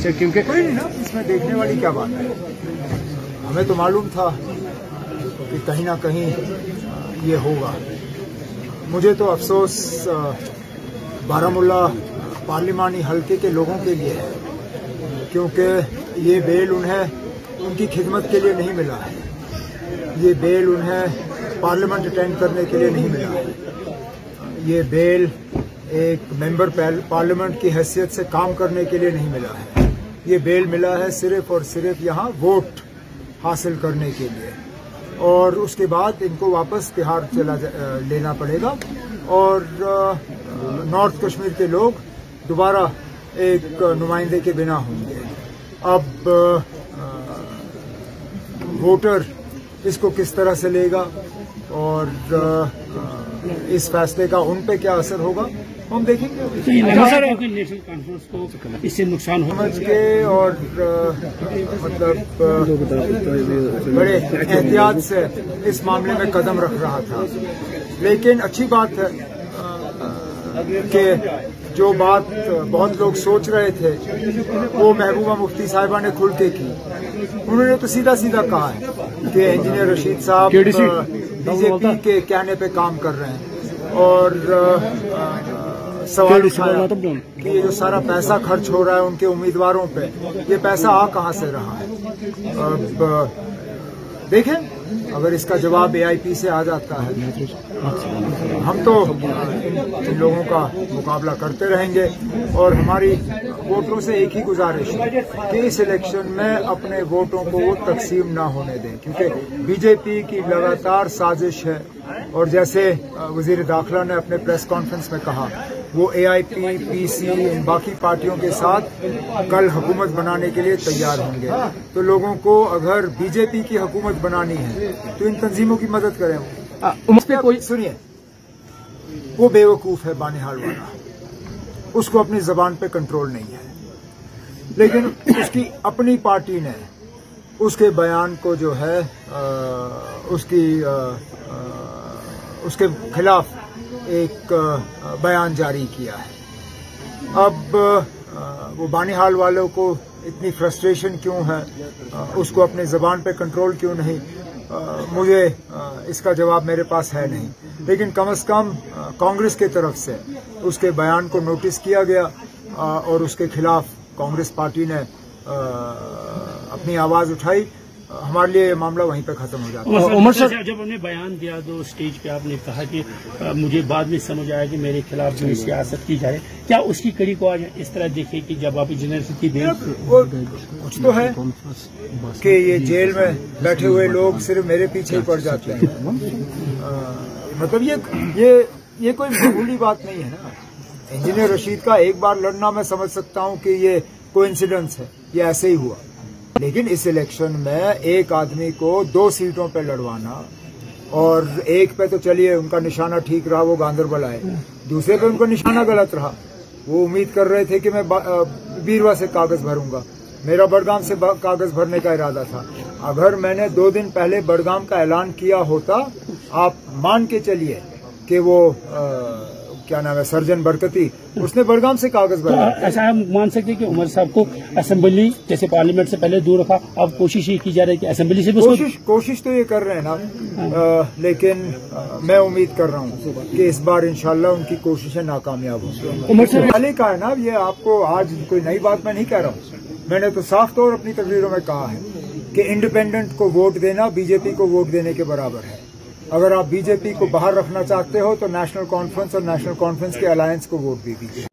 क्योंकि कोई नहीं ना, इसमें देखने वाली क्या बात है। हमें तो मालूम था कि कहीं ना कहीं ये होगा। मुझे तो अफसोस बारामूला पार्लिमानी हलके के लोगों के लिए है, क्योंकि ये बेल उन्हें उनकी खिदमत के लिए नहीं मिला है। ये बेल उन्हें पार्लियामेंट अटेंड करने के लिए नहीं मिला है। ये बेल एक मेंबर पार्लियामेंट की हैसियत से काम करने के लिए नहीं मिला है। ये बेल मिला है सिर्फ और सिर्फ यहाँ वोट हासिल करने के लिए, और उसके बाद इनको वापस तिहाड़ लेना पड़ेगा और नॉर्थ कश्मीर के लोग दोबारा एक नुमाइंदे के बिना होंगे। अब वोटर इसको किस तरह से लेगा और इस फैसले का उन पे क्या असर होगा हम देखेंगे। नेशनल कॉन्फ्रेंस को इससे नुकसान हो समझ के और मतलब बड़े एहतियात से इस मामले में कदम रख रहा था। लेकिन अच्छी बात है कि जो बात बहुत लोग सोच रहे थे वो महबूबा मुफ्ती साहिबा ने खुल के की। उन्होंने तो सीधा सीधा कहा है कि इंजीनियर रशीद साहब बीजेपी के कहने पे काम कर रहे हैं, और सवाल उठाया कि ये जो सारा पैसा खर्च हो रहा है उनके उम्मीदवारों पे, ये पैसा आ कहां से रहा है। अब देखें, अगर इसका जवाब एआईपी से आ जाता है, हम तो इन लोगों का मुकाबला करते रहेंगे। और हमारी वोटरों से एक ही गुजारिश है कि इस इलेक्शन में अपने वोटों को वो तकसीम ना होने दें, क्योंकि बीजेपी की लगातार साजिश है। और जैसे वजीर दाखिला ने अपने प्रेस कॉन्फ्रेंस में कहा, वो एआईपी, पीसी, इन बाकी पार्टियों के साथ कल हुकूमत बनाने के लिए तैयार होंगे। तो लोगों को अगर बीजेपी की हुकूमत बनानी है तो इन तंजीमों की मदद करें। उस पे कोई सुनिए, वो बेवकूफ है बानिहाल वाला, उसको अपनी जबान पे कंट्रोल नहीं है, लेकिन उसकी अपनी पार्टी ने उसके बयान को जो है उसके खिलाफ एक बयान जारी किया है। अब वो बानिहाल वालों को इतनी फ्रस्ट्रेशन क्यों है, उसको अपने जबान पे कंट्रोल क्यों नहीं, मुझे इसका जवाब मेरे पास है नहीं। लेकिन कम से कम कांग्रेस की तरफ से उसके बयान को नोटिस किया गया और उसके खिलाफ कांग्रेस पार्टी ने अपनी आवाज उठाई। हमारे लिए ये मामला वहीं पे खत्म हो जाता है। उमर सर, जब हमने बयान दिया तो स्टेज पे आपने कहा कि मुझे बाद में समझ आया कि मेरे खिलाफ जो सियासत की जाए, क्या उसकी कड़ी को आज इस तरह देखे कि जब आप इंजीनियर की कुछ तो है कि ये जेल में बैठे हुए लोग सिर्फ मेरे पीछे ही पड़ जाते हैं। मतलब ये कोई मामूली बात नहीं है ना। इंजीनियर रशीद का एक बार लड़ना मैं समझ सकता हूँ कि ये कोइंसिडेंस है, ये ऐसे ही हुआ। लेकिन इस इलेक्शन में एक आदमी को 2 सीटों पे लड़वाना, और एक पे तो चलिए उनका निशाना ठीक रहा, वो गांधरबल आए, दूसरे पे उनका निशाना गलत रहा। वो उम्मीद कर रहे थे कि मैं बीरवा से कागज भरूंगा, मेरा बड़गाम से कागज भरने का इरादा था। अगर मैंने 2 दिन पहले बड़गाम का ऐलान किया होता, आप मान के चलिए कि वो क्या नाम है, सर्जन बरकती, उसने बड़गाम से कागज भरा। तो ऐसा हम मान सकते हैं कि उमर साहब को असेंबली जैसे पार्लियामेंट से पहले दूर रखा, अब कोशिश ये की जा रही है कि असेंबली से भी कोशिश तो ये कर रहे हैं ना। लेकिन मैं उम्मीद कर रहा हूँ कि इस बार इंशाल्लाह उनकी कोशिशें नाकामयाब होंगी। उमर साहब पहले का है ना, ये आपको आज कोई नई बात मैं नहीं कह रहा हूँ। मैंने तो साफ तौर अपनी तकरीरों में कहा है कि इंडिपेंडेंट को वोट देना बीजेपी को वोट देने के बराबर है। अगर आप बीजेपी को बाहर रखना चाहते हो तो नेशनल कॉन्फ्रेंस और नेशनल कॉन्फ्रेंस के अलायंस को वोट दीजिए।